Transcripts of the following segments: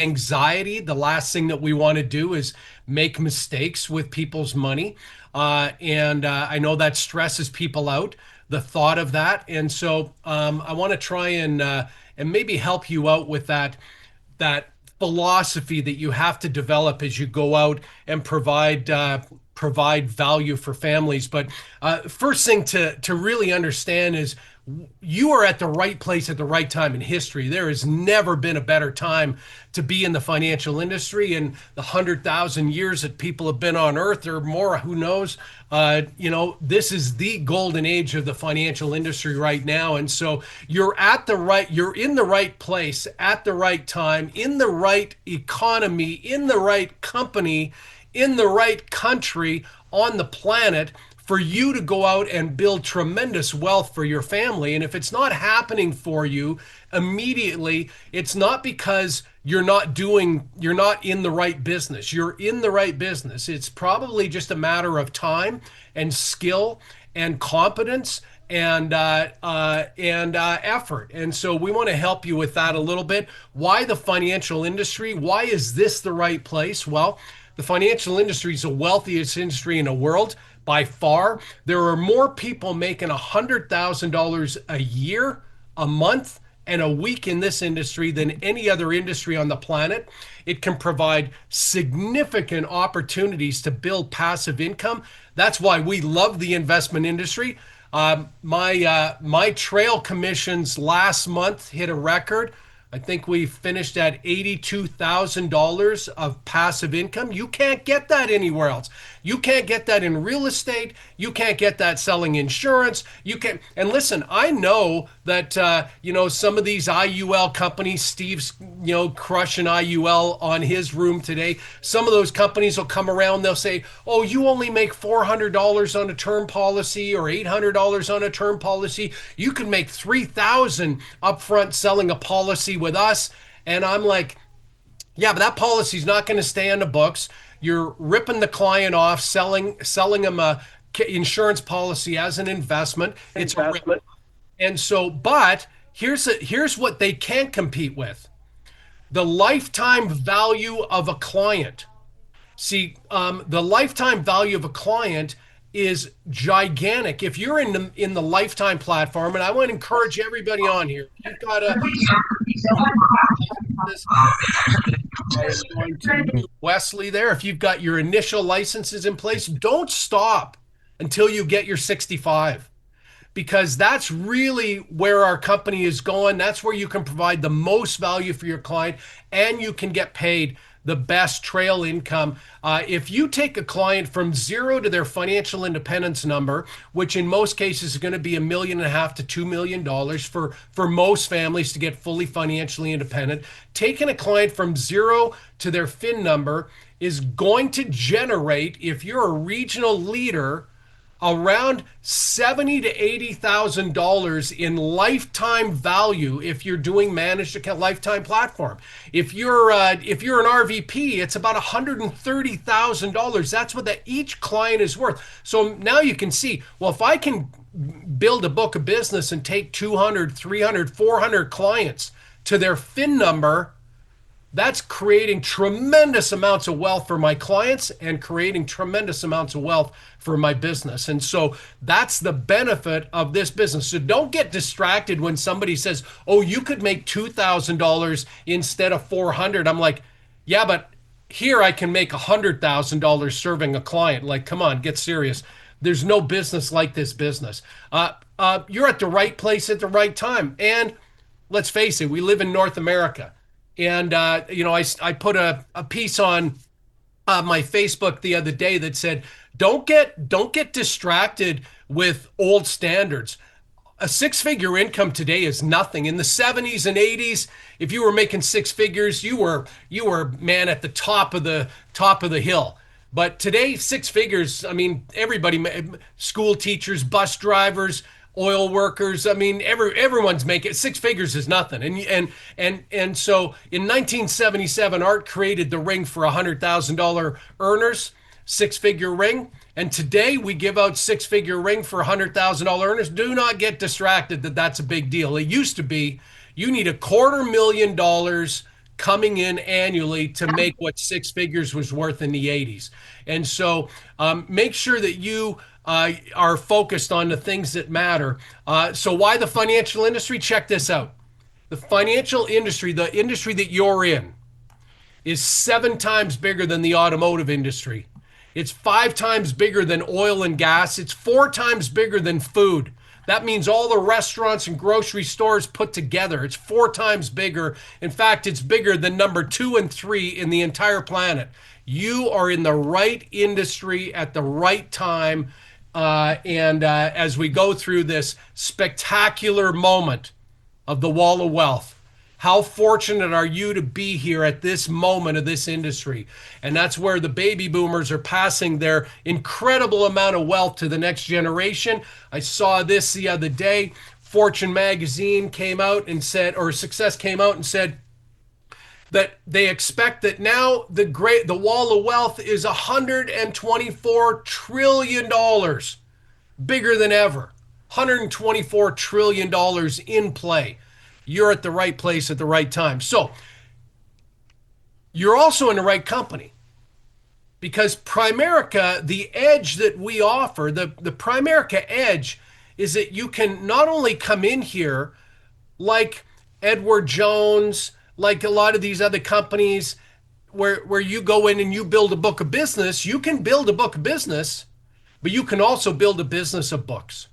anxiety. The last thing that we want to do is make mistakes with people's money. And I know that stresses people out, the thought of that. And so I want to try and maybe help you out with that philosophy that you have to develop as you go out and provide value for families. But first thing to really understand is you are at the right place at the right time in history. There has never been a better time to be in the financial industry. In the 100,000 years that people have been on Earth or more, who knows? This is the golden age of the financial industry right now. And so you're in the right place at the right time, in the right economy, in the right company, in the right country on the planet for you to go out and build tremendous wealth for your family. And if it's not happening for you immediately, it's not because you're not in the right business. You're in the right business. It's probably just a matter of time and skill and competence and effort. And so we want to help you with that a little bit. Why the financial industry? Why is this the right place? Well, the financial industry is the wealthiest industry in the world by far. There are more people making $100,000 a year, a month, and a week in this industry than any other industry on the planet. It can provide significant opportunities to build passive income. That's why we love the investment industry. My trail commissions last month hit a record. I think we finished at $82,000 of passive income. You can't get that anywhere else. You can't get that in real estate. You can't get that selling insurance. You can't. And listen, I know that some of these IUL companies, Steve's crushing IUL on his room today. Some of those companies will come around. They'll say, "Oh, you only make $400 on a term policy or $800 on a term policy. You can make $3,000 upfront selling a policy with us." And I'm like, yeah, but that policy's not going to stay on the books. You're ripping the client off, selling them a insurance policy as an investment. It's a risk. And so, but here's what they can't compete with: the lifetime value of a client. See, the lifetime value of a client is gigantic. If you're in the lifetime platform, and I want to encourage everybody on here, you've got to. Going to Wesley there. If you've got your initial licenses in place, don't stop until you get your 65, because that's really where our company is going. That's where you can provide the most value for your client, and you can get paid the best trail income. If you take a client from zero to their financial independence number, which in most cases is going to be $1.5 million to $2 million for most families to get fully financially independent, taking a client from zero to their FIN number is going to generate, if you're a regional leader, around $70,000 to $80,000 in lifetime value if you're doing managed account lifetime platform. If you're an RVP, it's about $130,000. That's what each client is worth. So now you can see, well, if I can build a book of business and take 200, 300, 400 clients to their FIN number, that's creating tremendous amounts of wealth for my clients and creating tremendous amounts of wealth for my business. And so that's the benefit of this business. So don't get distracted when somebody says, "Oh, you could make $2,000 instead of 400." I'm like, yeah, but here I can make $100,000 serving a client. Like, come on, get serious. There's no business like this business. You're at the right place at the right time. And let's face it, we live in North America. And, I put a piece on my Facebook the other day that said, don't get distracted with old standards. A six-figure income today is nothing. In the 70s and 80s, if you were making six figures, you were man at the top of the hill. But today, six figures, I mean, everybody, school teachers, bus drivers, oil workers, I mean, everyone's making six figures is nothing. And so in 1977, Art created the ring for $100,000 earners, six-figure ring. And today we give out six-figure ring for $100,000 earners. Do not get distracted that that's a big deal. It used to be you need $250,000 coming in annually to make what six figures was worth in the 80s. And so make sure that you are focused on the things that matter. So, why the financial industry? Check this out. The financial industry, the industry that you're in, is 7 times bigger than the automotive industry. It's 5 times bigger than oil and gas. It's 4 times bigger than food. That means all the restaurants and grocery stores put together. It's 4 times bigger. In fact, it's bigger than number 2 and 3 in the entire planet. You are in the right industry at the right time. And as we go through this spectacular moment of the wall of wealth, how fortunate are you to be here at this moment of this industry? And that's where the baby boomers are passing their incredible amount of wealth to the next generation. I saw this the other day. Fortune magazine came out and said, or Success came out and said, that they expect that now the wall of wealth is $124 trillion, bigger than ever. $124 trillion in play. You're at the right place at the right time. So you're also in the right company, because Primerica, the edge that we offer, the Primerica edge, is that you can not only come in here like Edward Jones, like a lot of these other companies where you go in and you build a book of business. You can build a book of business, but you can also build a business of books.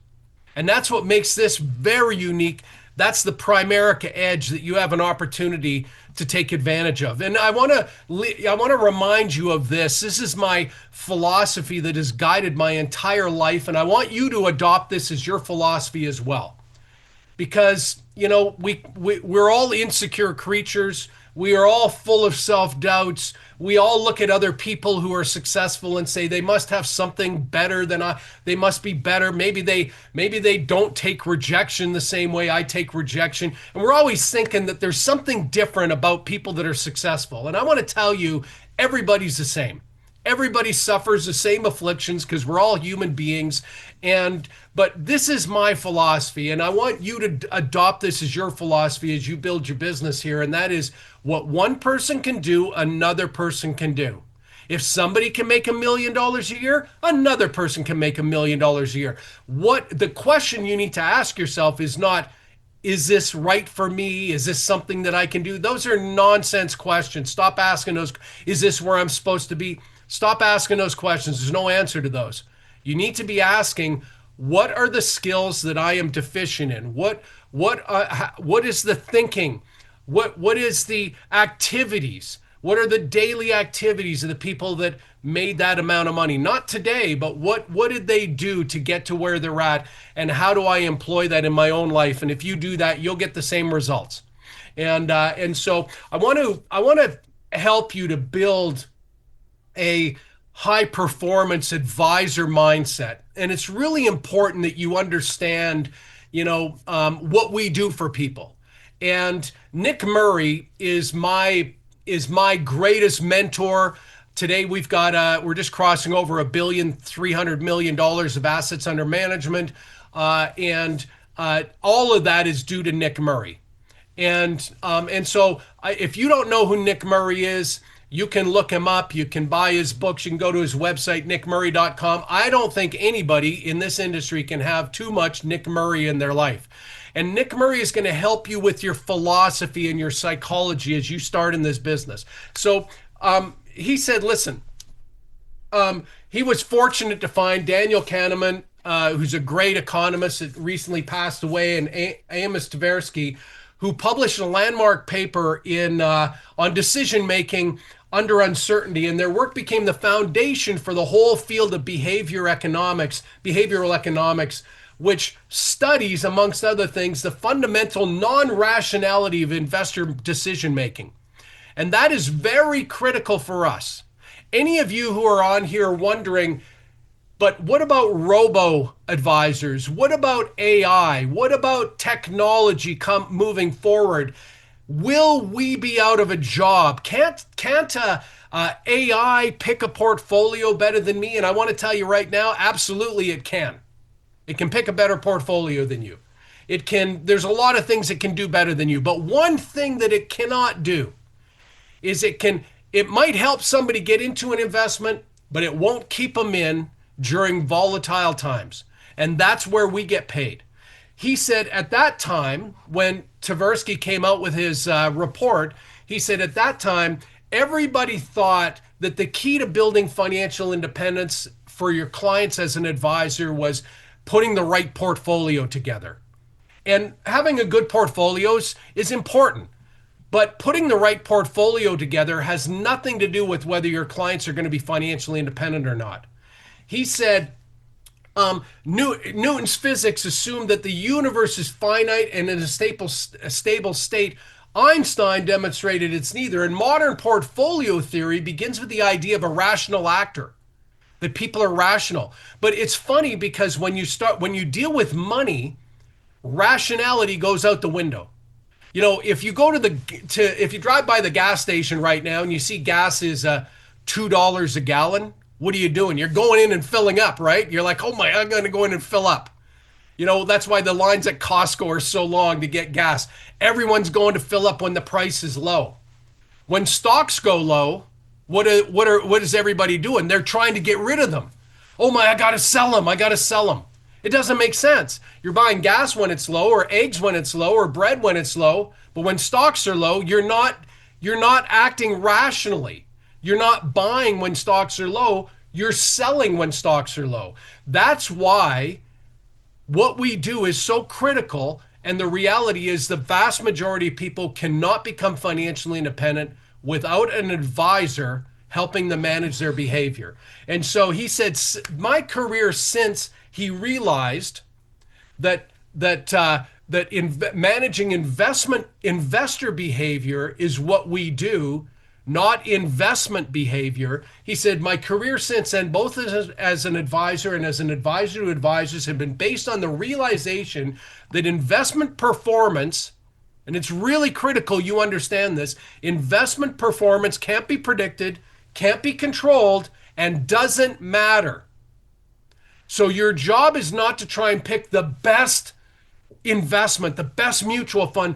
And that's what makes this very unique. That's the Primerica edge that you have an opportunity to take advantage of. And I want to remind you of this. This is my philosophy that has guided my entire life, and I want you to adopt this as your philosophy as well. Because, we're all insecure creatures. We are all full of self-doubts. We all look at other people who are successful and say they must have something better than I. They must be better. Maybe they don't take rejection the same way I take rejection. And we're always thinking that there's something different about people that are successful. And I want to tell you, everybody's the same. Everybody suffers the same afflictions because we're all human beings. But this is my philosophy, and I want you to adopt this as your philosophy as you build your business here. And that is, what one person can do, another person can do. If somebody can make $1 million a year, another person can make $1 million a year. The question you need to ask yourself is not, is this right for me? Is this something that I can do? Those are nonsense questions. Stop asking those. Is this where I'm supposed to be? Stop asking those questions. There's no answer to those. You need to be asking, what are the skills that I am deficient in? What is the thinking? What is the activities? What are the daily activities of the people that made that amount of money? Not today, but what did they do to get to where they're at? And how do I employ that in my own life? And if you do that, you'll get the same results. And so I want to help you to build a high performance advisor mindset. And it's really important that you understand, what we do for people. And Nick Murray is my greatest mentor. Today we've got we're just crossing over $1,300,000,000 of assets under management, and all of that is due to Nick Murray. And so if you don't know who Nick Murray is, you can look him up. You can buy his books. You can go to his website, nickmurray.com. I don't think anybody in this industry can have too much Nick Murray in their life. And Nick Murray is going to help you with your philosophy and your psychology as you start in this business. So he said, listen, he was fortunate to find Daniel Kahneman, who's a great economist that recently passed away, and Amos Tversky, who published a landmark paper on decision-making under uncertainty, and their work became the foundation for the whole field of behavioral economics, which studies, amongst other things, the fundamental non-rationality of investor decision-making. And that is very critical for us. Any of you who are on here wondering, but what about robo-advisors? What about AI? What about technology moving forward? Will we be out of a job? Can't AI pick a portfolio better than me? And I want to tell you right now, absolutely it can. It can pick a better portfolio than you. There's a lot of things it can do better than you. But one thing that it cannot do is it might help somebody get into an investment, but it won't keep them in during volatile times. And that's where we get paid. He said at that time, when Tversky came out with his report, he said at that time, everybody thought that the key to building financial independence for your clients as an advisor was putting the right portfolio together. And having a good portfolio is important. But putting the right portfolio together has nothing to do with whether your clients are going to be financially independent or not. He said Newton's physics assumed that the universe is finite and in a stable state. Einstein demonstrated it's neither. And modern portfolio theory begins with the idea of a rational actor, that people are rational. But it's funny because when you deal with money, rationality goes out the window. You know, if you go if you drive by the gas station right now and you see gas is $2 a gallon, what are you doing? You're going in and filling up, right? You're like, oh my, I'm going to go in and fill up. You know, that's why the lines at Costco are so long to get gas. Everyone's going to fill up when the price is low. When stocks go low, what is everybody doing? They're trying to get rid of them. Oh my, I got to sell them. I got to sell them. It doesn't make sense. You're buying gas when it's low, or eggs when it's low, or bread when it's low. But when stocks are low, you're not acting rationally. You're not buying when stocks are low. You're selling when stocks are low. That's why what we do is so critical. And the reality is the vast majority of people cannot become financially independent without an advisor helping them manage their behavior. And so he said, my career since he realized that managing investor behavior is what we do, not investment behavior. He said, my career since then, both as an advisor and as an advisor to advisors, have been based on the realization that investment performance, and it's really critical you understand this, investment performance can't be predicted, can't be controlled, and doesn't matter. So your job is not to try and pick the best investment, the best mutual fund.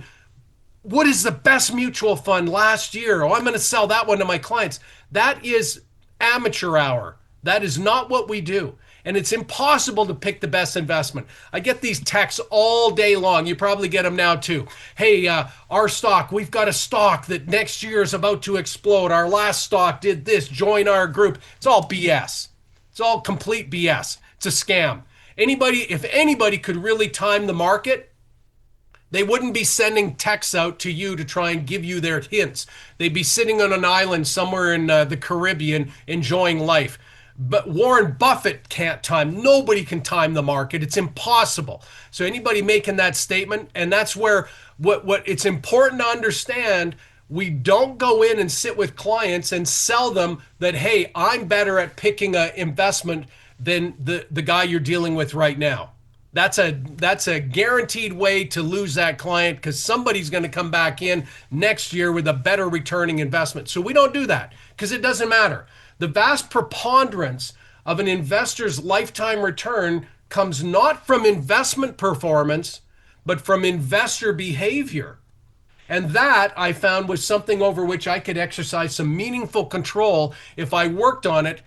What is the best mutual fund last year? Oh, I'm going to sell that one to my clients. That is amateur hour. That is not what we do. And it's impossible to pick the best investment. I get these texts all day long. You probably get them now too. Hey, our stock, we've got a stock that next year is about to explode. Our last stock did this. Join our group. It's all BS. It's all complete BS. It's a scam. If anybody could really time the market, they wouldn't be sending texts out to you to try and give you their hints. They'd be sitting on an island somewhere in the Caribbean enjoying life. But Warren Buffett can't time. Nobody can time the market. It's impossible. So anybody making that statement, and that's where what it's important to understand, we don't go in and sit with clients and sell them that, hey, I'm better at picking an investment than the guy you're dealing with right now. That's a guaranteed way to lose that client, because somebody's going to come back in next year with a better returning investment. So we don't do that because it doesn't matter. The vast preponderance of an investor's lifetime return comes not from investment performance, but from investor behavior. And that I found was something over which I could exercise some meaningful control if I worked on it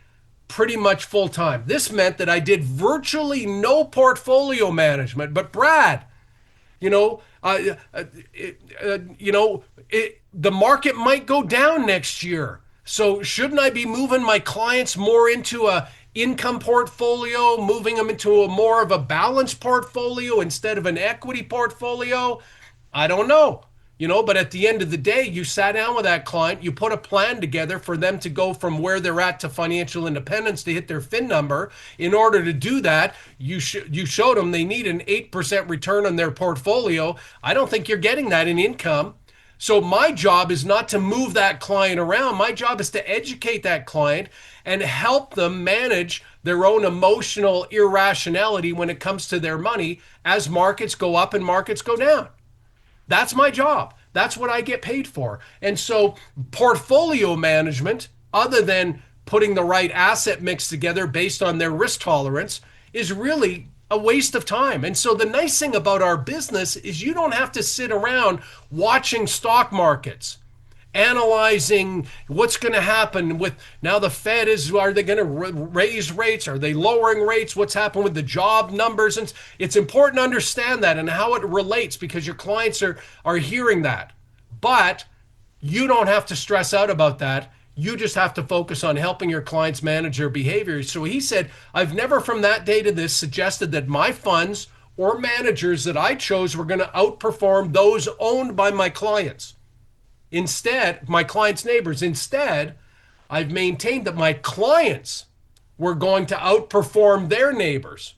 pretty much full time. This meant that I did virtually no portfolio management. But Brad, the market might go down next year. So shouldn't I be moving my clients more into a income portfolio, moving them into a more of a balanced portfolio instead of an equity portfolio? I don't know. But at the end of the day, you sat down with that client, you put a plan together for them to go from where they're at to financial independence to hit their FIN number. In order to do that, you showed them they need an 8% return on their portfolio. I don't think you're getting that in income. So my job is not to move that client around. My job is to educate that client and help them manage their own emotional irrationality when it comes to their money as markets go up and markets go down. That's my job. That's what I get paid for. And so portfolio management, other than putting the right asset mix together based on their risk tolerance, is really a waste of time. And so the nice thing about our business is you don't have to sit around watching stock markets analyzing what's going to happen with now the Fed is, are they going to raise rates? Are they lowering rates? What's happened with the job numbers? And it's important to understand that and how it relates because your clients are hearing that. But you don't have to stress out about that. You just have to focus on helping your clients manage their behavior. So he said, I've never from that day to this suggested that my funds or managers that I chose were going to outperform those owned by my clients. Instead, my clients' neighbors. Instead, I've maintained that my clients were going to outperform their neighbors.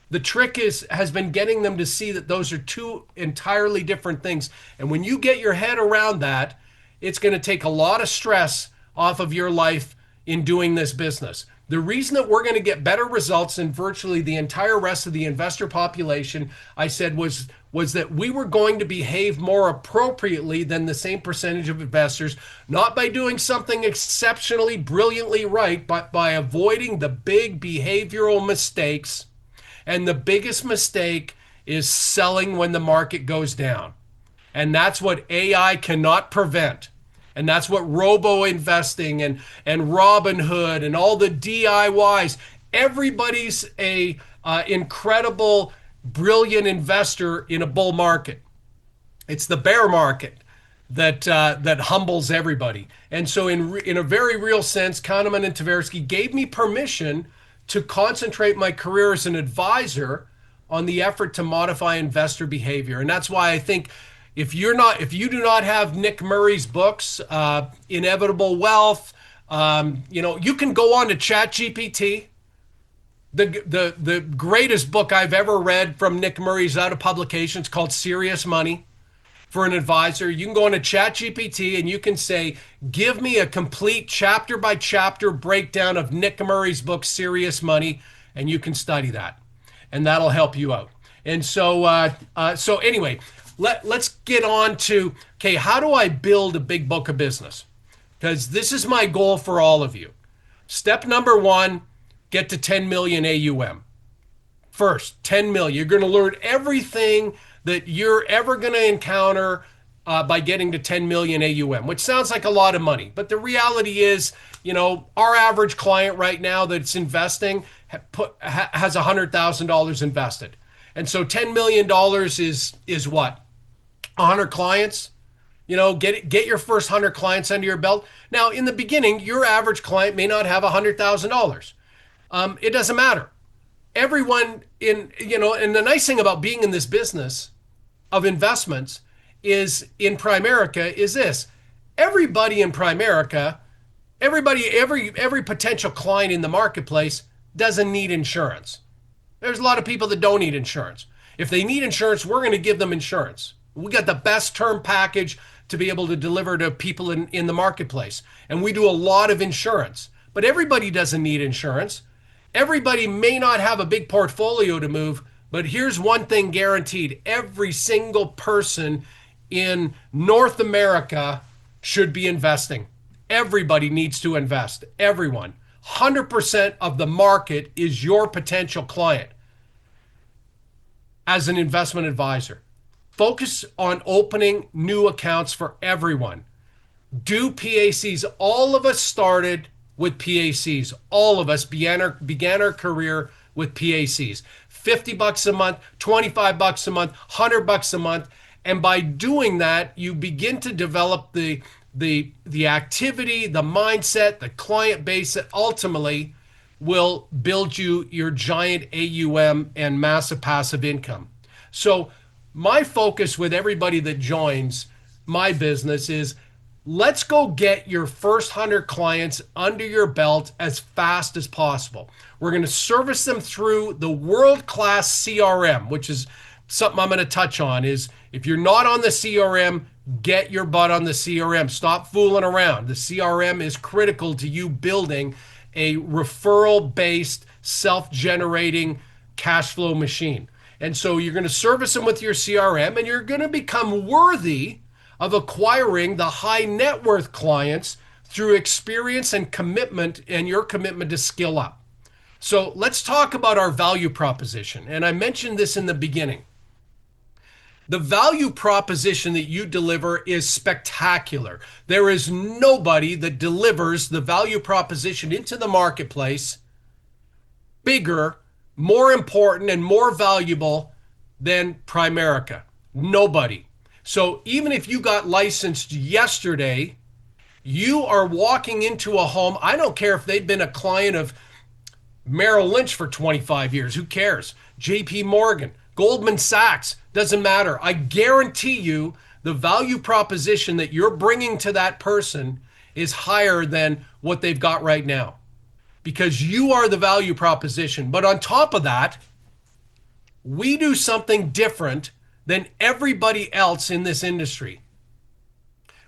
The trick has been getting them to see that those are two entirely different things. And when you get your head around that, it's going to take a lot of stress off of your life in doing this business. The reason that we're going to get better results than virtually the entire rest of the investor population, I said, was that we were going to behave more appropriately than the same percentage of investors, not by doing something exceptionally brilliantly right, but by avoiding the big behavioral mistakes. And the biggest mistake is selling when the market goes down. And that's what AI cannot prevent. And that's what robo investing and Robinhood and all the DIYs, everybody's a incredible, brilliant investor in a bull market. It's the bear market that humbles everybody. And so in a very real sense, Kahneman and Tversky gave me permission to concentrate my career as an advisor on the effort to modify investor behavior. And that's why I think if you do not have Nick Murray's books, Inevitable Wealth, you can go on to ChatGPT. The greatest book I've ever read from Nick Murray's out of publication. It's called Serious Money for an advisor. You can go on to ChatGPT and you can say, give me a complete chapter by chapter breakdown of Nick Murray's book, Serious Money, and you can study that. And that'll help you out. And so anyway, let's get on to, okay, how do I build a big book of business? Because this is my goal for all of you. Step number one, get to 10 million AUM. First, 10 million. You're going to learn everything that you're ever going to encounter by getting to 10 million AUM, which sounds like a lot of money. But the reality is, our average client right now that's investing has $100,000 invested. And so $10 million is what? 100 clients? Get your first 100 clients under your belt. Now, in the beginning, your average client may not have $100,000. It doesn't matter. Everyone and the nice thing about being in this business of investments is in Primerica is this. Everybody in Primerica, every potential client in the marketplace doesn't need insurance. There's a lot of people that don't need insurance. If they need insurance, we're going to give them insurance. We got the best term package to be able to deliver to people in the marketplace. And we do a lot of insurance. But everybody doesn't need insurance. Everybody may not have a big portfolio to move, but here's one thing guaranteed. Every single person in North America should be investing. Everybody needs to invest. Everyone. 100% of the market is your potential client as an investment advisor. Focus on opening new accounts for everyone. Do PACs. All of us started with PACs. All of us began our career with PACs. $50 a month, $25 a month, $100 a month. And by doing that, you begin to develop the activity, the mindset, the client base that ultimately will build you your giant AUM and massive passive income. So my focus with everybody that joins my business is let's go get your first 100 clients under your belt as fast as possible. We're going to service them through the world-class CRM, which is something I'm going to touch on. Is if you're not on the CRM, get your butt on the CRM. Stop fooling around. The CRM is critical to you building a referral-based, self-generating cash flow machine. And so you're going to service them with your CRM, and you're going to become worthy of acquiring the high net worth clients through experience and commitment and your commitment to skill up. So let's talk about our value proposition. And I mentioned this in the beginning. The value proposition that you deliver is spectacular. There is nobody that delivers the value proposition into the marketplace bigger, more important, and more valuable than Primerica. Nobody. So even if you got licensed yesterday, you are walking into a home. I don't care if they've been a client of Merrill Lynch for 25 years. Who cares? JP Morgan, Goldman Sachs, doesn't matter. I guarantee you the value proposition that you're bringing to that person is higher than what they've got right now because you are the value proposition. But on top of that, we do something different than everybody else in this industry.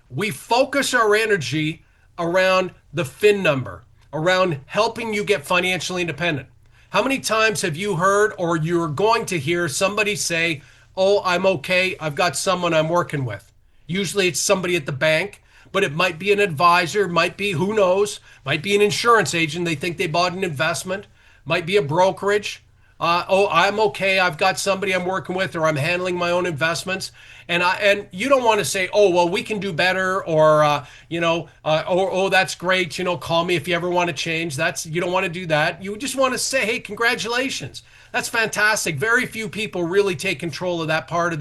We focus our energy around the FIN number, around helping you get financially independent. How many times have you heard or you're going to hear somebody say, "Oh, I'm okay. I've got someone I'm working with." Usually it's somebody at the bank, but it might be an advisor, might be, who knows, might be an insurance agent. They think they bought an investment, might be a brokerage. Oh, I'm okay. I've got somebody I'm working with, or I'm handling my own investments. And you don't want to say, "Oh, well, we can do better," or or "Oh, that's great. Call me if you ever want to change." You don't want to do that. You just want to say, "Hey, congratulations. That's fantastic." Very few people really take control of that part of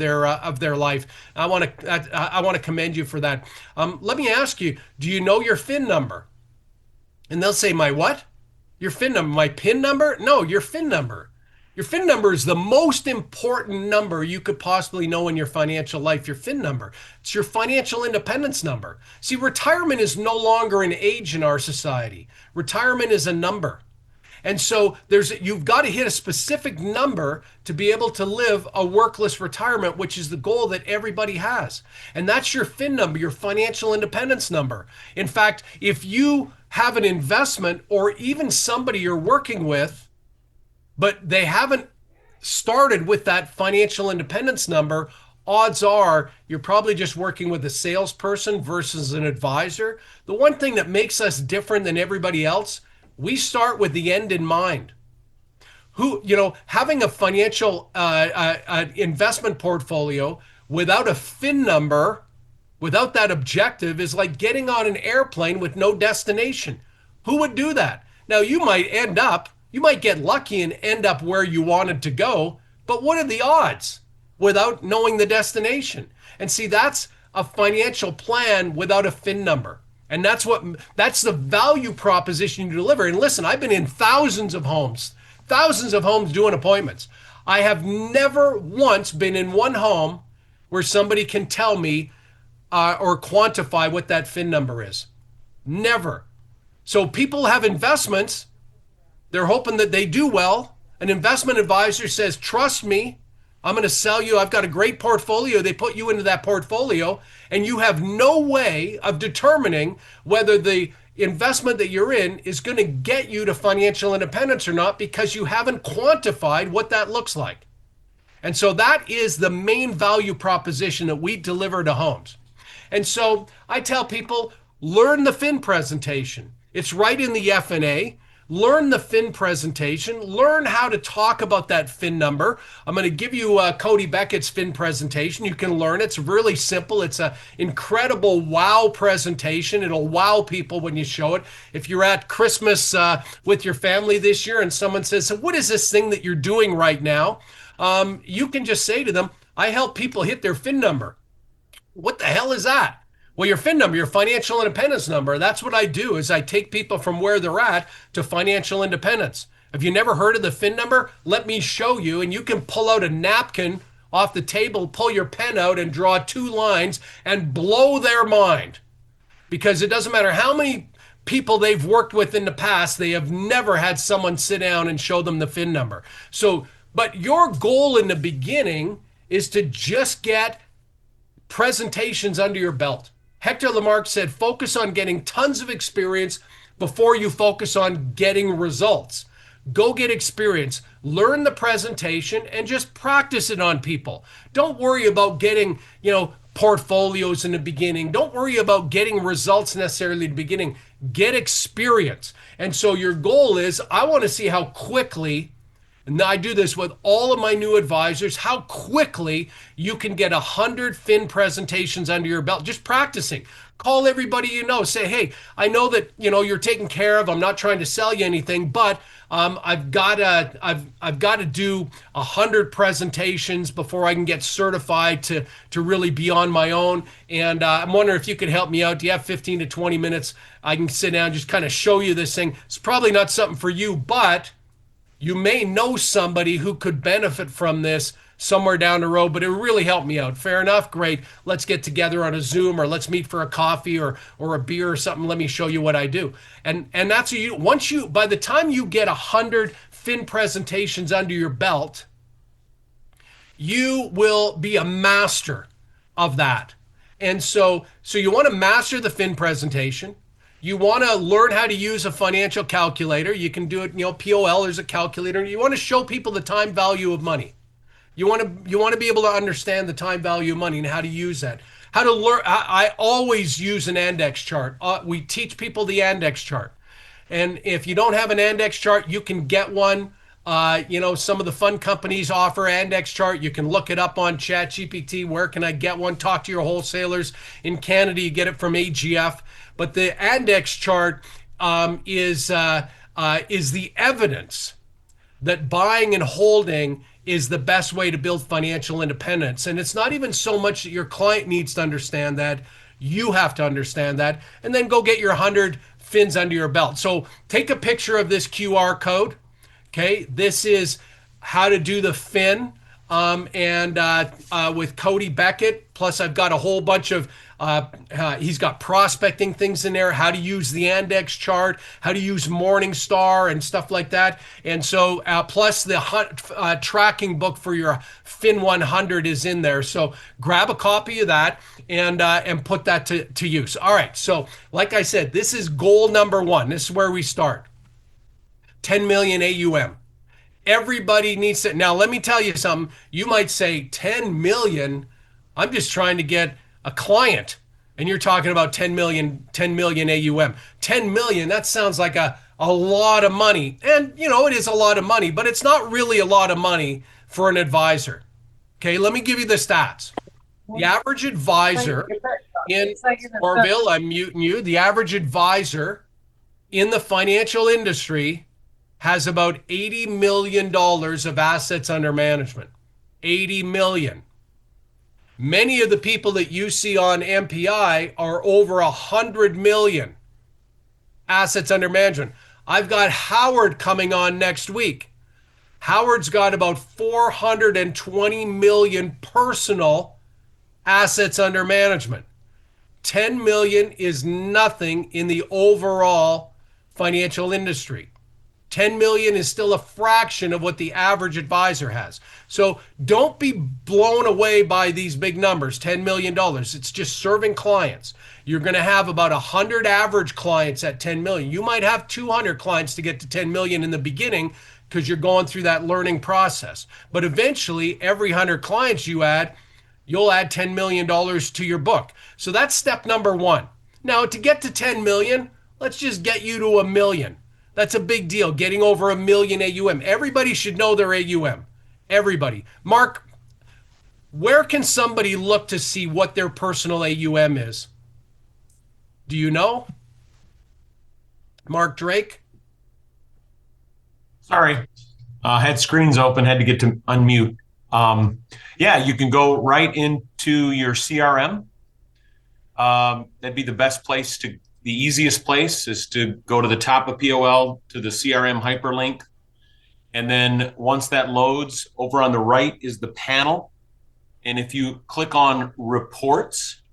their life. I want to commend you for that. Let me ask you, do you know your FIN number? And they'll say, "My what?" Your FIN number. My PIN number? No, your FIN number. Your FIN number is the most important number you could possibly know in your financial life. Your FIN number. It's your financial independence number. See, retirement is no longer an age in our society. Retirement is a number. And so you've got to hit a specific number to be able to live a workless retirement, which is the goal that everybody has. And that's your FIN number, your financial independence number. In fact, if you have an investment or even somebody you're working with, but they haven't started with that financial independence number, odds are you're probably just working with a salesperson versus an advisor. The one thing that makes us different than everybody else, we start with the end in mind. Having a financial investment portfolio without a FIN number, without that objective, is like getting on an airplane with no destination. Who would do that? Now, you might get lucky and end up where you wanted to go, but what are the odds without knowing the destination? And see, that's a financial plan without a FIN number. And that's the value proposition you deliver. And listen, I've been in thousands of homes doing appointments. I have never once been in one home where somebody can tell me or quantify what that FIN number is. Never. So people have investments. They're hoping that they do well. An investment advisor says, "Trust me, I'm going to sell you. I've got a great portfolio." They put you into that portfolio, and you have no way of determining whether the investment that you're in is going to get you to financial independence or not because you haven't quantified what that looks like. And so that is the main value proposition that we deliver to homes. And so I tell people, learn the FIN presentation. It's right in the F&A. Learn the FIN presentation. Learn how to talk about that FIN number. I'm going to give you Cody Beckett's FIN presentation. You can learn it. It's really simple. It's an incredible wow presentation. It'll wow people when you show it. If you're at Christmas with your family this year and someone says, "So what is this thing that you're doing right now?" You can just say to them, "I help people hit their FIN number." What the hell is that? Well, your FIN number, your financial independence number, that's what I do is I take people from where they're at to financial independence. Have you never heard of the FIN number? Let me show you, and you can pull out a napkin off the table, pull your pen out and draw 2 lines and blow their mind. Because it doesn't matter how many people they've worked with in the past, they have never had someone sit down and show them the FIN number. But your goal in the beginning is to just get presentations under your belt. Hector Lamarck said, focus on getting tons of experience before you focus on getting results. Go get experience, learn the presentation, and just practice it on people. Don't worry about getting, portfolios in the beginning. Don't worry about getting results necessarily in the beginning. Get experience. And so your goal is, I want to see how quickly and I do this with all of my new advisors, how quickly you can get 100 fin presentations under your belt just practicing. Call everybody you know. Say, hey, I know that you're taken care of. I'm not trying to sell you anything, but I've got to do 100 presentations before I can get certified to really be on my own. And I'm wondering if you could help me out. Do you have 15 to 20 minutes? I can sit down, just kind of show you this thing. It's probably not something for you, but you may know somebody who could benefit from this somewhere down the road, but it would really help me out. Fair enough? Great. Let's get together on a Zoom, or let's meet for a coffee or a beer or something. Let me show you what I do. And that's what by the time you get 100 fin presentations under your belt, you will be a master of that. And so you want to master the fin presentation. You want to learn how to use a financial calculator. You can do it, POL is a calculator. You want to show people the time value of money. You want to be able to understand the time value of money and how to use that. How to learn. I always use an index chart. We teach people the index chart. And if you don't have an index chart, you can get one. Some of the fund companies offer index chart. You can look it up on ChatGPT. Where can I get one? Talk to your wholesalers. In Canada, you get it from AGF. But the index chart is the evidence that buying and holding is the best way to build financial independence. And it's not even so much that your client needs to understand that. You have to understand that. And then go get your 100 fins under your belt. So take a picture of this QR code. Okay, this is how to do the fin, with Cody Beckett. Plus, I've got a whole bunch of he's got prospecting things in there, how to use the index chart, how to use Morningstar and stuff like that. And so plus the tracking book for your Fin 100 is in there. So grab a copy of that and put that to use. All right. So like I said, this is goal number one. This is where we start. 10 million AUM. Everybody needs to. Now, let me tell you something. You might say 10 million. I'm just trying to get a client. And you're talking about 10 million AUM. 10 million, that sounds like a lot of money. And, it is a lot of money, but it's not really a lot of money for an advisor. Okay, let me give you the stats. The average advisor in Orville, I'm muting you. The average advisor in the financial industry has about $80 million of assets under management. 80 million. Many of the people that you see on MPI are over 100 million assets under management. I've got Howard coming on next week. Howard's got about 420 million personal assets under management. 10 million is nothing in the overall financial industry. 10 million is still a fraction of what the average advisor has. So don't be blown away by these big numbers, $10 million. It's just serving clients. You're going to have about 100 average clients at 10 million. You might have 200 clients to get to 10 million in the beginning because you're going through that learning process. But eventually, every 100 clients you add, you'll add $10 million to your book. So that's step number one. Now, to get to 10 million, let's just get you to a million. That's a big deal, getting over a million AUM. Everybody should know their AUM. Everybody. Mark, where can somebody look to see what their personal AUM is? Do you know? Mark Drake? Sorry, had screens open, had to get to unmute. Yeah, you can go right into your CRM. That'd be the best place to. The easiest place is to go to the top of POL to the CRM hyperlink. And then once that loads, over on the right is the panel. And if you click on reports,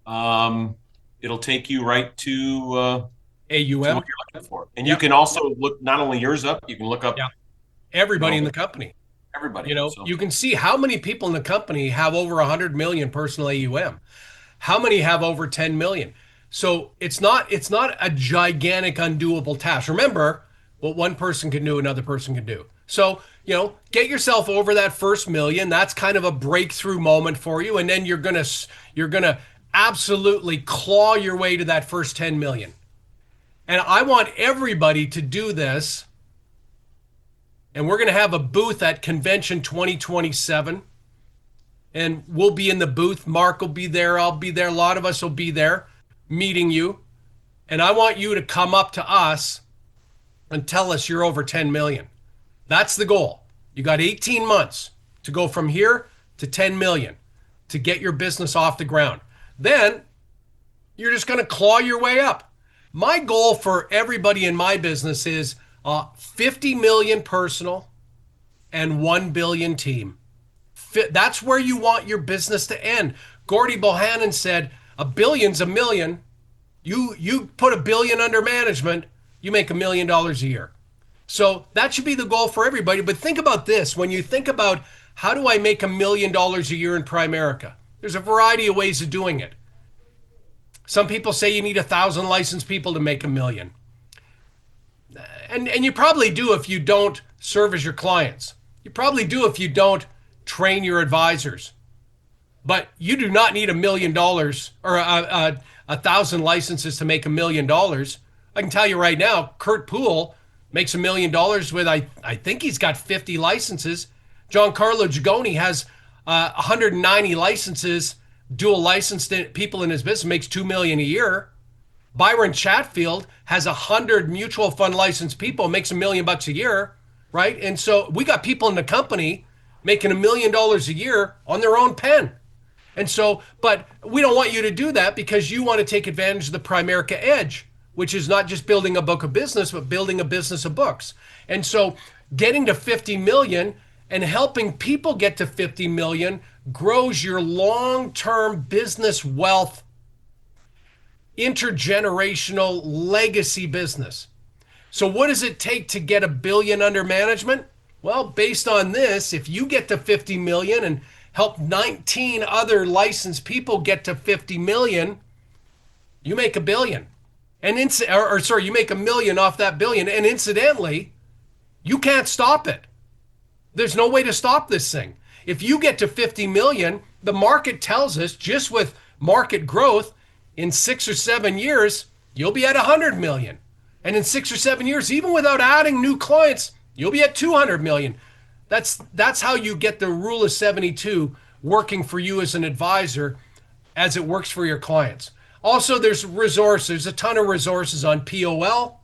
it'll take you right to AUM. To what you're looking for. And you can also look not only yours up, you can look up everybody in the company. Everybody. You can see how many people in the company have over 100 million personal AUM. How many have over 10 million? So it's not a gigantic undoable task. Remember, what one person can do, another person can do. So, get yourself over that first million. That's kind of a breakthrough moment for you. And then you're gonna absolutely claw your way to that first 10 million. And I want everybody to do this And we're going to have a booth at Convention 2027. And we'll be in the booth. Mark will be there. I'll be there. A lot of us will be there meeting you. And I want you to come up to us and tell us you're over 10 million. That's the goal. You got 18 months to go from here to 10 million to get your business off the ground. Then you're just going to claw your way up. My goal for everybody in my business is 50 million personal and 1 billion team. That's where you want your business to end. Gordy Bohannon said, a billion's a million. You put a billion under management, you make $1 million a year. So that should be the goal for everybody. But think about this. When you think about how do I make $1 million a year in Primerica, there's a variety of ways of doing it. Some people say you need 1,000 licensed people to make $1 million. And you probably do if you don't service your clients. You probably do if you don't train your advisors. But you do not need $1 million or 1,000 licenses to make $1 million. I can tell you right now, Kurt Poole makes $1 million with, I think he's got 50 licenses. Giancarlo Gigoni has 190 licenses, dual licensed people in his business, makes $2 million a year. Byron Chatfield has 100 mutual fund licensed people, makes $1 million a year, right? And so we got people in the company making $1 million a year on their own pen. And so, but we don't want you to do that because you want to take advantage of the Primerica Edge, which is not just building a book of business, but building a business of books. And so getting to 50 million and helping people get to 50 million grows your long-term business wealth, intergenerational legacy business. So what does it take to get $1 billion under management? Well, based on this, if you get to 50 million and help 19 other licensed people get to 50 million, you make $1 billion. And you make $1 million off that billion. And incidentally, you can't stop it. There's no way to stop this thing. If you get to 50 million, the market tells us just with market growth, in 6 or 7 years, you'll be at 100 million. And in 6 or 7 years, even without adding new clients, you'll be at 200 million. That's how you get the rule of 72 working for you as an advisor as it works for your clients. Also, there's resources. There's a ton of resources on POL.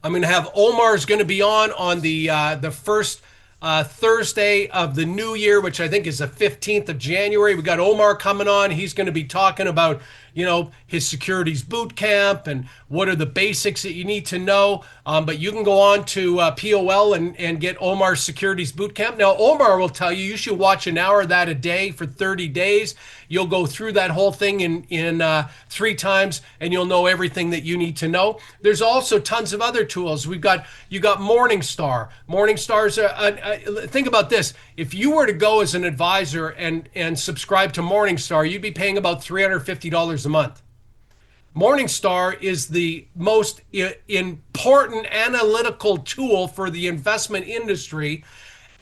I'm going to have Omar's going to be on the first Thursday of the new year, which I think is the 15th of January. We got Omar coming on. He's going to be talking about, his securities boot camp and what are the basics that you need to know. But you can go on to POL and get Omar's securities boot camp. Now, Omar will tell you should watch an hour of that a day for 30 days. You'll go through that whole thing in 3 times, and you'll know everything that you need to know. There's also tons of other tools. You got Morningstar. Morningstar's think about this. If you were to go as an advisor and subscribe to Morningstar, you'd be paying about $350 a month. Morningstar is the most important analytical tool for the investment industry,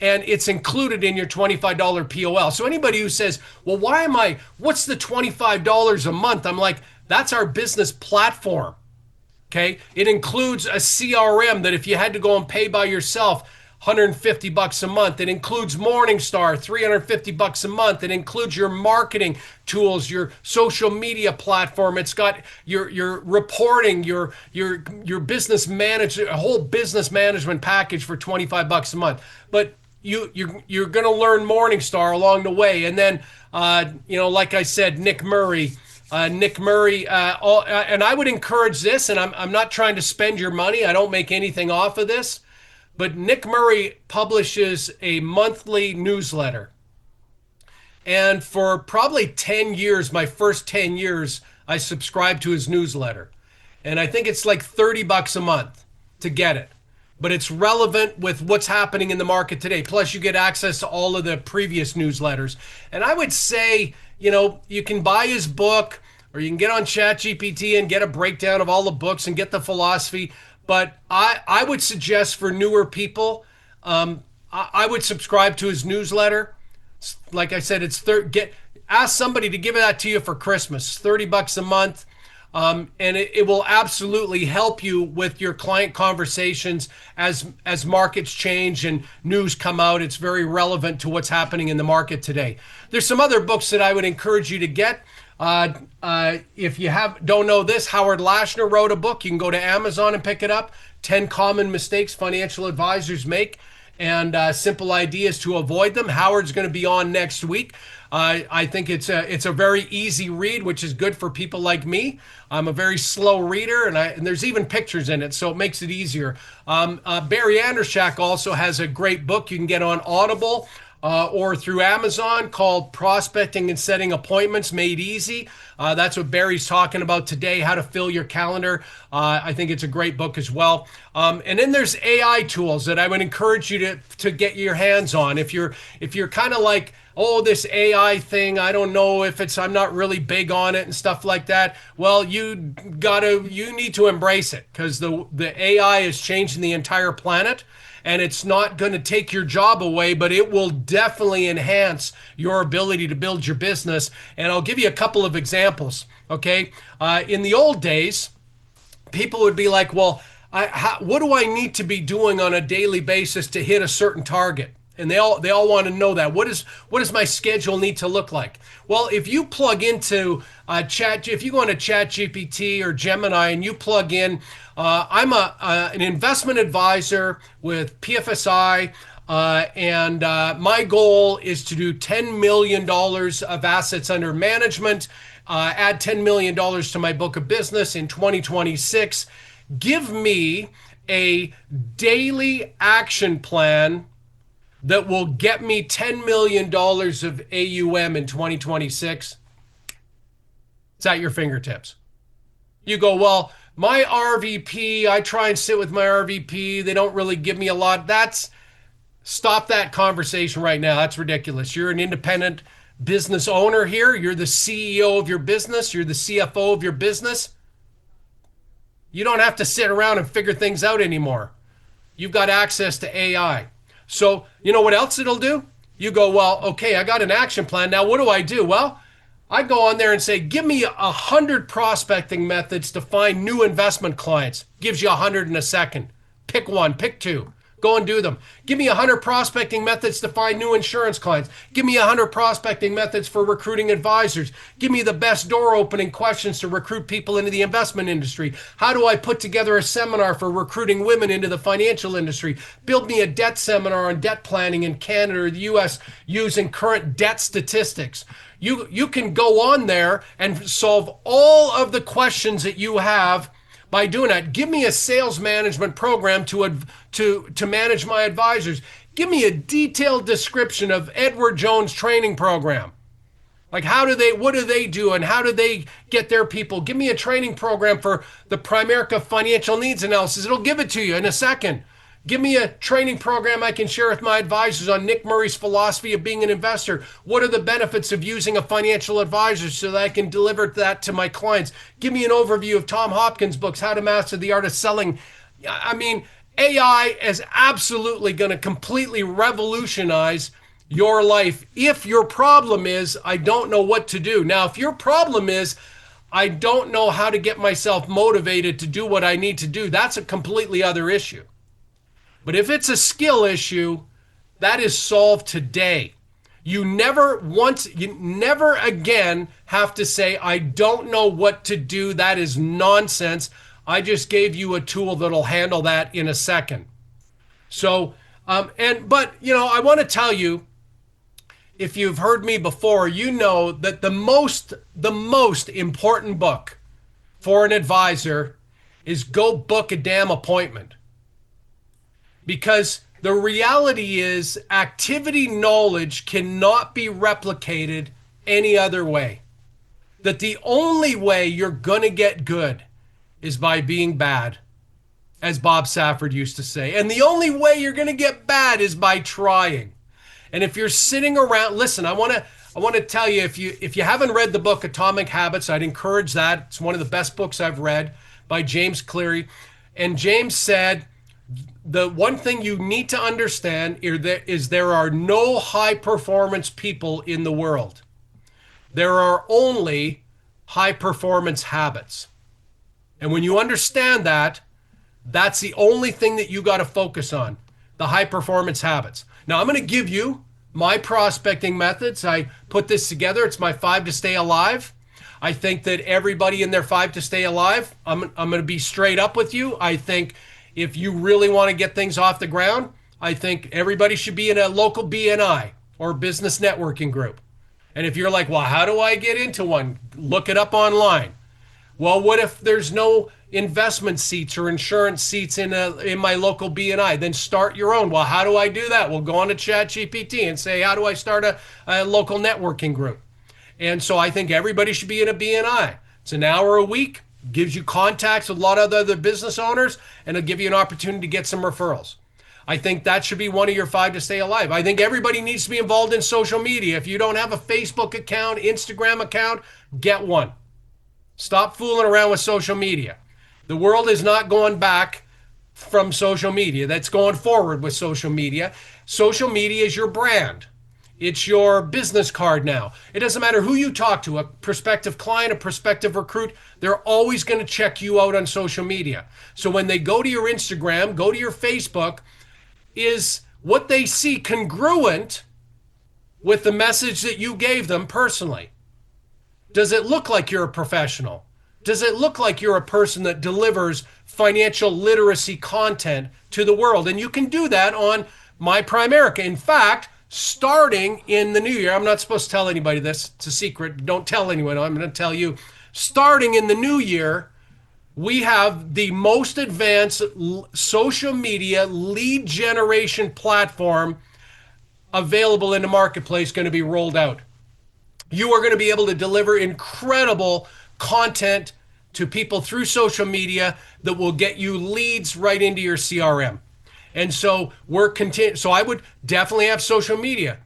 and it's included in your $25 POL. So anybody who says, well, what's the $25 a month? I'm like, that's our business platform. Okay. It includes a CRM that if you had to go and pay by yourself, $150 a month. It includes Morningstar, $350 a month. It includes your marketing tools, your social media platform. It's got your reporting, your business management, a whole business management package for $25 a month. But you're going to learn Morningstar along the way. And then, like I said, Nick Murray, and I would encourage this, and I'm not trying to spend your money. I don't make anything off of this. But Nick Murray publishes a monthly newsletter. And for probably 10 years, my first 10 years, I subscribed to his newsletter. And I think it's like $30 a month to get it. But it's relevant with what's happening in the market today. Plus, you get access to all of the previous newsletters. And I would say, you can buy his book, or you can get on ChatGPT and get a breakdown of all the books and get the philosophy. But I would suggest for newer people, I would subscribe to his newsletter. Like I said, ask somebody to give that to you for Christmas. $30 a month. And it will absolutely help you with your client conversations as markets change and news come out. It's very relevant to what's happening in the market today. There's some other books that I would encourage you to get. If you don't know this, Howard Lashner wrote a book. You can go to Amazon and pick it up. 10 Common Mistakes Financial Advisors Make, and simple ideas to avoid them. Howard's going to be on next week. I think it's a very easy read, which is good for people like me. I'm a very slow reader, and there's even pictures in it, so it makes it easier. Barry Anderschak also has a great book you can get on Audible or through Amazon called Prospecting and Setting Appointments Made Easy. That's what Barry's talking about today, how to fill your calendar. I think it's a great book as well. And then there's AI tools that I would encourage you to get your hands on. If you're kind of like, oh, this AI thing, I don't know if I'm not really big on it and stuff like that. Well, you need to embrace it, because the AI is changing the entire planet. And it's not going to take your job away, but it will definitely enhance your ability to build your business. And I'll give you a couple of examples. Okay. In the old days, people would be like, well, what do I need to be doing on a daily basis to hit a certain target? And they all want to know that. What does my schedule need to look like? Well, if you plug into if you go into ChatGPT or Gemini and you plug in, I'm an investment advisor with PFSI, and my goal is to do $10 million of assets under management, add $10 million to my book of business in 2026. Give me a daily action plan that will get me $10 million of AUM in 2026. It's at your fingertips. You go, well, my RVP, I try and sit with my RVP. They don't really give me a lot. Stop that conversation right now. That's ridiculous. You're an independent business owner here. You're the CEO of your business. You're the CFO of your business. You don't have to sit around and figure things out anymore. You've got access to AI. So, you know what else it'll do? You go, well, okay, I got an action plan. Now, what do I do? Well, I go on there and say, give me 100 prospecting methods to find new investment clients. Gives you 100 in a second. Pick one, pick two. Go and do them. Give me 100 prospecting methods to find new insurance clients. Give me 100 prospecting methods for recruiting advisors. Give me the best door opening questions to recruit people into the investment industry. How do I put together a seminar for recruiting women into the financial industry? Build me a debt seminar on debt planning in Canada or the US using current debt statistics. You can go on there and solve all of the questions that you have by doing that. Give me a sales management program to manage my advisors. Give me a detailed description of Edward Jones' training program. Like what do they do and how do they get their people? Give me a training program for the Primerica financial needs analysis. It'll give it to you in a second. Give me a training program I can share with my advisors on Nick Murray's philosophy of being an investor. What are the benefits of using a financial advisor so that I can deliver that to my clients? Give me an overview of Tom Hopkins' books, How to Master the Art of Selling. I mean, AI is absolutely going to completely revolutionize your life if your problem is, I don't know what to do. Now, if your problem is, I don't know how to get myself motivated to do what I need to do, that's a completely other issue. But if it's a skill issue, that is solved today. You never again have to say, I don't know what to do. That is nonsense. I just gave you a tool that'll handle that in a second. So, but I want to tell you, if you've heard me before, you know that the most important book for an advisor is go book a damn appointment. Because the reality is activity knowledge cannot be replicated any other way. That the only way you're going to get good is by being bad, as Bob Safford used to say. And the only way you're going to get bad is by trying. And if you're sitting around, listen, I want to tell you, if you haven't read the book Atomic Habits, I'd encourage that. It's one of the best books I've read by James Cleary. And James said, the one thing you need to understand is there are no high performance people in the world. There are only high performance habits. And when you understand that, that's the only thing that you got to focus on, the high performance habits. Now, I'm going to give you my prospecting methods. I put this together. It's my 5 to stay alive. I think that everybody in their 5 to stay alive, I'm going to be straight up with you. I think if you really want to get things off the ground, I think everybody should be in a local BNI or business networking group. And if you're like, well, how do I get into one? Look it up online. Well, what if there's no investment seats or insurance seats in my local BNI? Then start your own. Well, how do I do that? Well, go on to ChatGPT and say, how do I start a local networking group? And so I think everybody should be in a BNI. It's an hour a week, gives you contacts with a lot of other business owners, and it'll give you an opportunity to get some referrals. I think that should be one of your 5 to stay alive. I think everybody needs to be involved in social media. If you don't have a Facebook account, Instagram account, get one. Stop fooling around with social media. The world is not going back from social media. That's going forward with social media. Social media is your brand. It's your business card now. It doesn't matter who you talk to, a prospective client, a prospective recruit, they're always going to check you out on social media. So when they go to your Instagram, go to your Facebook, is what they see congruent with the message that you gave them personally? Does it look like you're a professional? Does it look like you're a person that delivers financial literacy content to the world? And you can do that on My Primerica. In fact, starting in the new year, I'm not supposed to tell anybody this, it's a secret. Don't tell anyone. I'm going to tell you. Starting in the new year, we have the most advanced social media lead generation platform available in the marketplace going to be rolled out. You are going to be able to deliver incredible content to people through social media that will get you leads right into your CRM. And so so I would definitely have social media.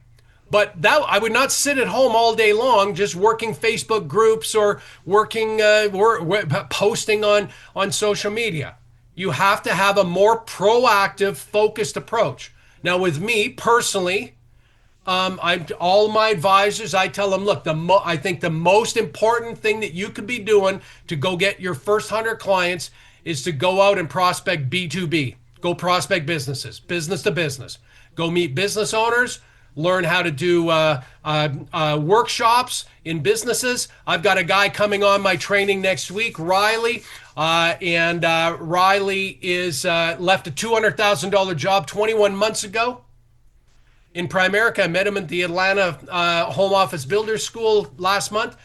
But that I would not sit at home all day long just working Facebook groups or working posting on social media. You have to have a more proactive, focused approach. Now, with me personally, all my advisors, I tell them, look, I think the most important thing that you could be doing to go get your first 100 clients is to go out and prospect B2B. Go prospect businesses, business to business. Go meet business owners. Learn how to do workshops in businesses. I've got a guy coming on my training next week, Riley, and Riley is left a $200,000 job 21 months ago in Primerica. I met him at the Atlanta Home Office Builders School last month.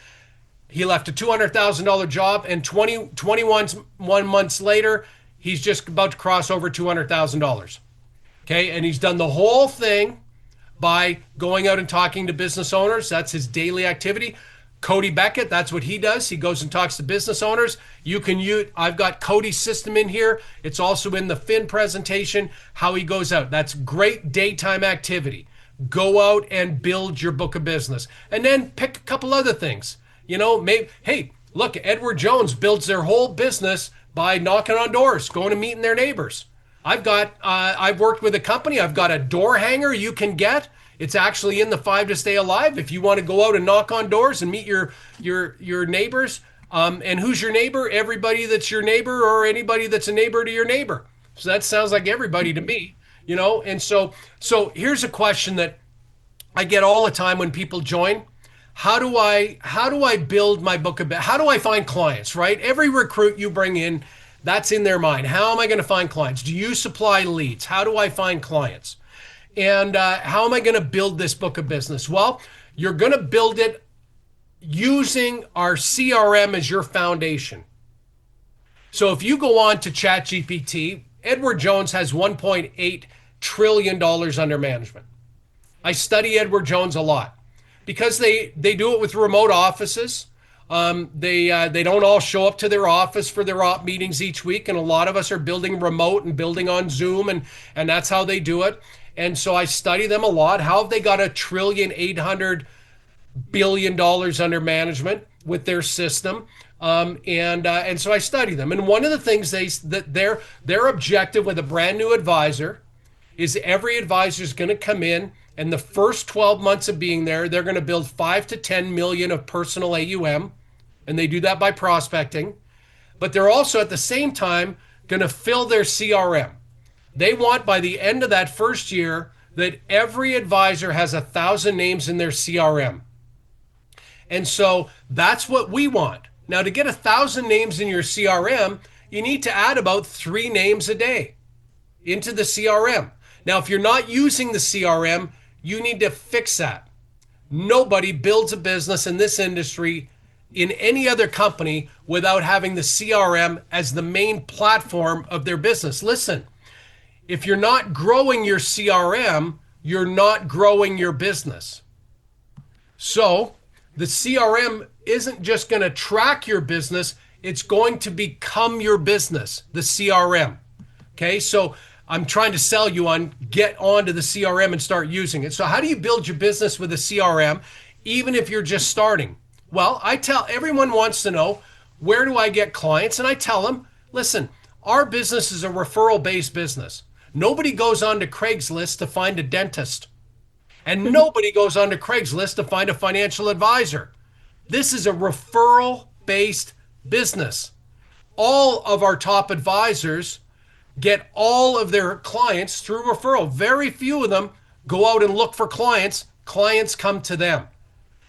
He left a $200,000 job, and 21 months later, he's just about to cross over $200,000. Okay, and he's done the whole thing by going out and talking to business owners. That's his daily activity. Cody Beckett, that's what he does. He goes and talks to business owners. I've got Cody's system in here. It's also in the Fin presentation, how he goes out. That's great daytime activity. Go out and build your book of business. And then pick a couple other things. Maybe, hey, look, Edward Jones builds their whole business by knocking on doors, going and meeting their neighbors. I've worked with a company. I've got a door hanger you can get. It's actually in the 5 to stay alive. If you want to go out and knock on doors and meet your neighbors, and who's your neighbor? Everybody that's your neighbor, or anybody that's a neighbor to your neighbor. So that sounds like everybody to me, And so here's a question that I get all the time when people join. How do I build my book of business? How do I find clients? Right? Every recruit you bring in, that's in their mind. How am I going to find clients? Do you supply leads? How do I find clients? And how am I going to build this book of business? Well, you're going to build it using our CRM as your foundation. So if you go on to ChatGPT, Edward Jones has $1.8 trillion under management. I study Edward Jones a lot because they do it with remote offices. They don't all show up to their office for their op meetings each week, and a lot of us are building remote and building on Zoom, and that's how they do it. And so I study them a lot. How have they got $1,800,000,000,000 under management with their system? And so I study them. And one of the things their objective with a brand new advisor is every advisor is going to come in, and the first 12 months of being there, they're going to build 5 to 10 million of personal AUM. And they do that by prospecting. but they're also at the same time going to fill their CRM. They want by the end of that first year that every advisor has 1,000 names in their CRM. And so that's what we want. Now, to get 1,000 names in your CRM, you need to add about 3 names a day into the CRM. Now, if you're not using the CRM, you need to fix that. Nobody builds a business in this industry in any other company without having the CRM as the main platform of their business. Listen, if you're not growing your CRM, you're not growing your business. So the CRM isn't just going to track your business, it's going to become your business, the CRM. Okay, so I'm trying to sell you on get onto the CRM and start using it. So how do you build your business with a CRM, even if you're just starting? Well, I tell everyone wants to know, where do I get clients? And I tell them, listen, our business is a referral-based business. Nobody goes on to Craigslist to find a dentist. And nobody goes on to Craigslist to find a financial advisor. This is a referral-based business. All of our top advisors get all of their clients through referral. Very few of them go out and look for clients. Clients come to them.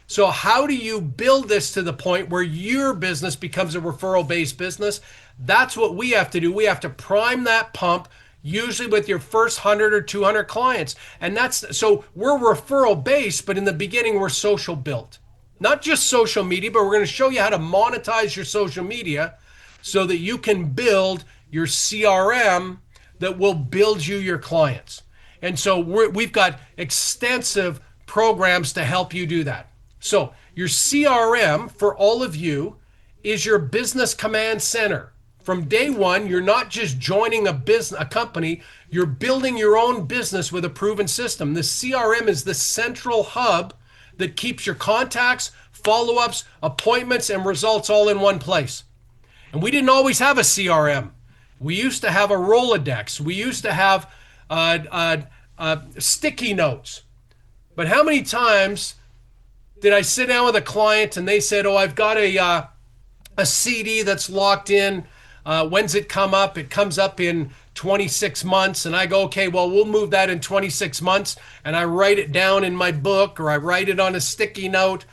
So how do you build this to the point where your business becomes a referral-based business? That's what we have to do. We have to prime that pump, usually with your first 100 or 200 clients. And that's so we're referral-based, but in the beginning, we're social built. Not just social media, but we're going to show you how to monetize your social media so that you can build your CRM that will build you your clients. And so we've got extensive programs to help you do that. So your CRM for all of you is your business command center. From day one, you're not just joining a company, you're building your own business with a proven system. The CRM is the central hub that keeps your contacts, follow-ups, appointments, and results all in one place. And we didn't always have a CRM. We used to have a Rolodex. We used to have sticky notes. But how many times did I sit down with a client and they said, oh, I've got a CD that's locked in. When's it come up? It comes up in 26 months. And I go, okay, well, we'll move that in 26 months. And I write it down in my book or I write it on a sticky note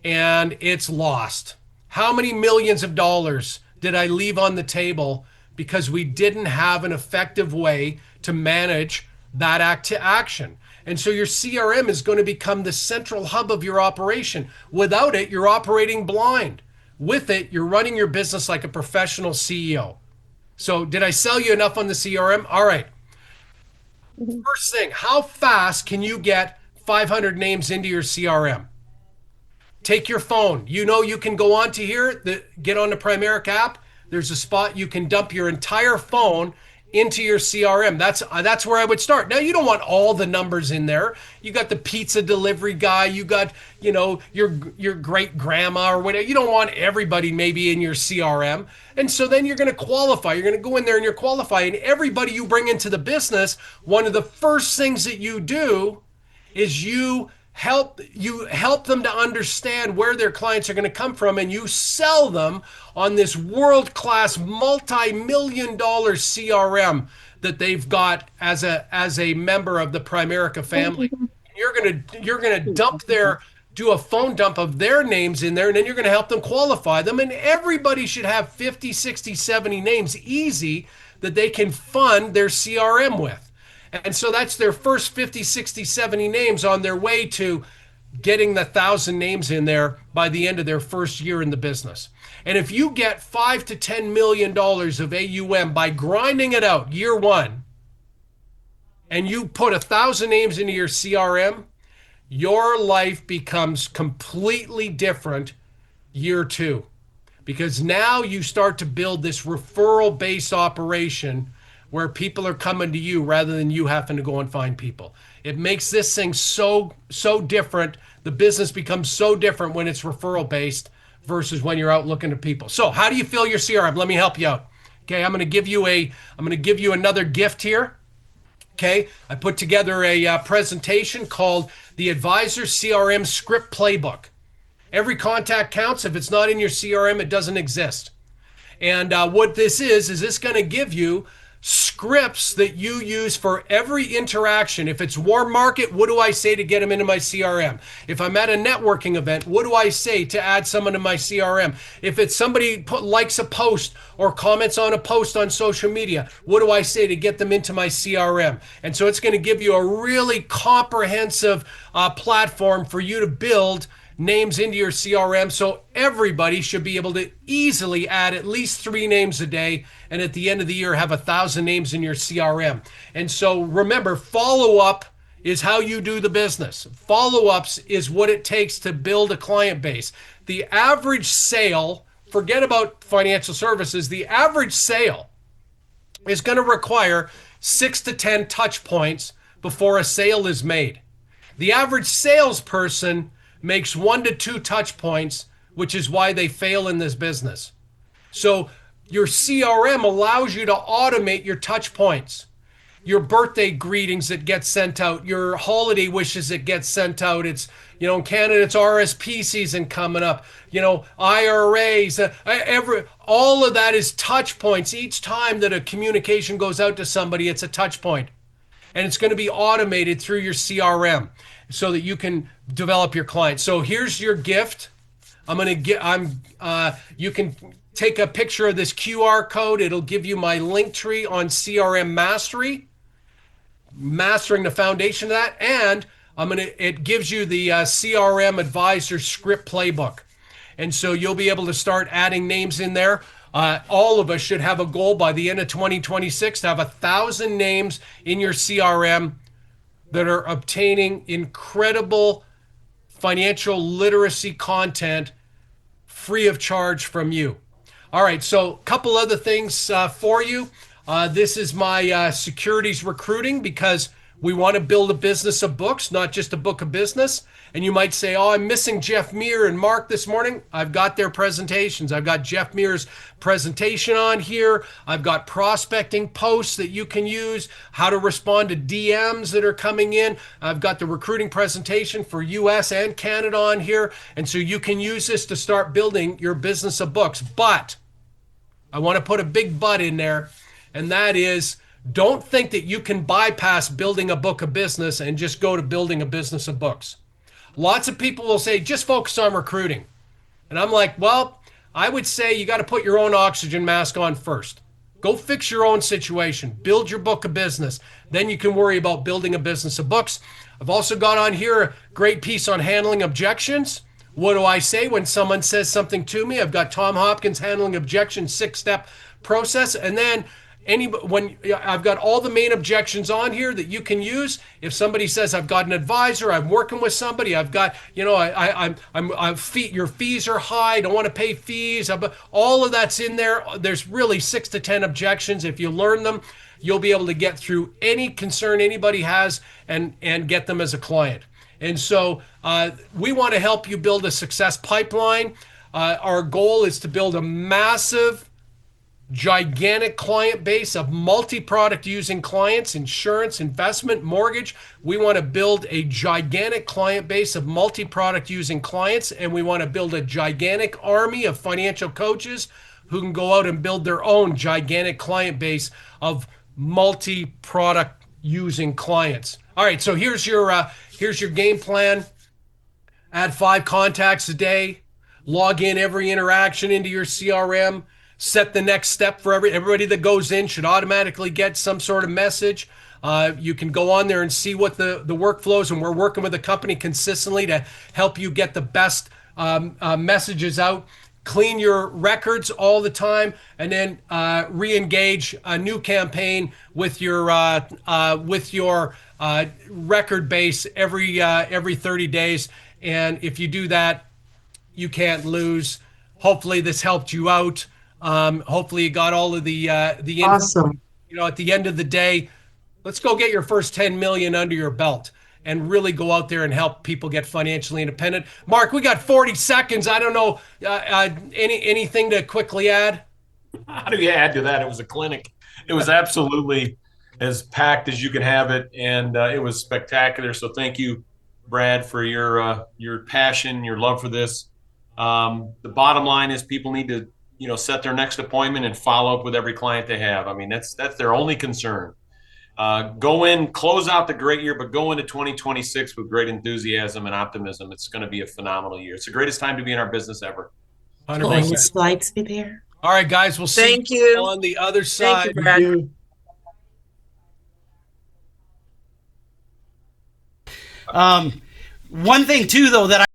and it's lost. How many millions of dollars did I leave on the table because we didn't have an effective way to manage that action? And so your CRM is going to become the central hub of your operation. Without it, you're operating blind. With it, you're running your business like a professional CEO. So did I sell you enough on the CRM? All right. First thing, how fast can you get 500 names into your CRM? Take your phone. You know you can go on to here, get on the Primerica app. There's a spot you can dump your entire phone into your CRM. That's where I would start. Now you don't want all the numbers in there. You got the pizza delivery guy, you got, your great grandma or whatever. You don't want everybody maybe in your CRM. And so then you're going to qualify. You're going to go in there and you're qualifying. Everybody you bring into the business, one of the first things that you do is you help them to understand where their clients are going to come from, and you sell them on this world-class multi-million-dollar CRM that they've got as a member of the Primerica family. You're gonna do a phone dump of their names in there, and then you're going to help them qualify them. And everybody should have 50, 60, 70 names easy that they can fund their CRM with. And so that's their first 50, 60, 70 names on their way to getting the 1,000 names in there by the end of their first year in the business. And if you get $5 to $10 million of AUM by grinding it out year one, and you put 1,000 names into your CRM, your life becomes completely different year two. Because now you start to build this referral-based operation where people are coming to you rather than you having to go and find people. It makes this thing so different. The business becomes so different when it's referral based versus when you're out looking at people. So how do you fill your CRM? Let me help you out. Okay, I'm going to give you another gift here. Okay, I put together a presentation called the Advisor CRM Script Playbook. Every contact counts. If it's not in your CRM, it doesn't exist. And what this is this going to give you scripts that you use for every interaction. If it's warm market, what do I say to get them into my CRM? If I'm at a networking event, what do I say to add someone to my CRM? If it's somebody likes a post or comments on a post on social media, what do I say to get them into my CRM? And so it's going to give you a really comprehensive platform for you to build names into your CRM. So everybody should be able to easily add at least 3 names a day, and at the end of the year have 1,000 names in your CRM. And so remember, follow up is how you do the business. Follow ups is what it takes to build a client base. The average sale, forget about financial services, the average sale is going to require 6 to 10 touch points before a sale is made. The average salesperson makes 1 to 2 touch points, which is why they fail in this business. So your CRM allows you to automate your touch points, your birthday greetings that get sent out, your holiday wishes that get sent out. It's, in Canada, it's RSP season coming up, IRAs, all of that is touch points. Each time that a communication goes out to somebody, it's a touch point. And it's going to be automated through your CRM so that you can develop your clients. So here's your gift. You can take a picture of this QR code. It'll give you my link tree on CRM Mastery, mastering the foundation of that. And it gives you the CRM Advisor Script Playbook. And so you'll be able to start adding names in there. All of us should have a goal by the end of 2026 to have 1,000 names in your CRM that are obtaining incredible financial literacy content free of charge from you. All right, so a couple other things for you. This is my securities recruiting, because we want to build a business of books, not just a book of business. And you might say, oh, I'm missing Jeff Muir and Mark this morning. I've got their presentations. I've got Jeff Muir's presentation on here. I've got prospecting posts that you can use, how to respond to DMs that are coming in. I've got the recruiting presentation for US and Canada on here. And so you can use this to start building your business of books. But I want to put a big but in there, and that is, don't think that you can bypass building a book of business and just go to building a business of books. Lots of people will say, just focus on recruiting. And I'm like, well, I would say you got to put your own oxygen mask on first. Go fix your own situation. Build your book of business. Then you can worry about building a business of books. I've also got on here a great piece on handling objections. What do I say when someone says something to me? I've got Tom Hopkins handling objections, 6-step process. And then when I've got all the main objections on here that you can use. If somebody says, I've got an advisor, I'm working with somebody, I've got, your fees are high, I don't want to pay fees. All of that's in there. There's really 6 to 10 objections. If you learn them, you'll be able to get through any concern anybody has and get them as a client. And so we want to help you build a success pipeline. Our goal is to build a massive, gigantic client base of multi-product using clients, insurance, investment, mortgage. We want to build a gigantic client base of multi-product using clients, and we want to build a gigantic army of financial coaches who can go out and build their own gigantic client base of multi-product using clients. All right, so here's your game plan. Add 5 contacts a day. Log in every interaction into your CRM. Set the next step for everybody that goes in should automatically get some sort of message. You can go on there and see what the workflows, and we're working with the company consistently to help you get the best messages out. Clean your records all the time, and then re-engage a new campaign with your record base every 30 days. And if you do that, you can't lose. Hopefully this helped you out. Hopefully you got all of the Awesome. at the end of the day, let's go get your first 10 million under your belt and really go out there and help people get financially independent. Mark, we got 40 seconds. I don't know, anything to quickly add? How do you add to that? It was a clinic. It was absolutely as packed as you could have it, and it was spectacular. So thank you, Brad, for your passion, your love for this. The bottom line is people need to set their next appointment and follow up with every client they have. I mean, that's their only concern. Go in, close out the great year, but go into 2026 with great enthusiasm and optimism. It's going to be a phenomenal year. It's the greatest time to be in our business ever. Oh, and the 100%. slides be there. All right, guys, we'll see Thank you. on the other Thank you, side. Brad. One thing too, though, that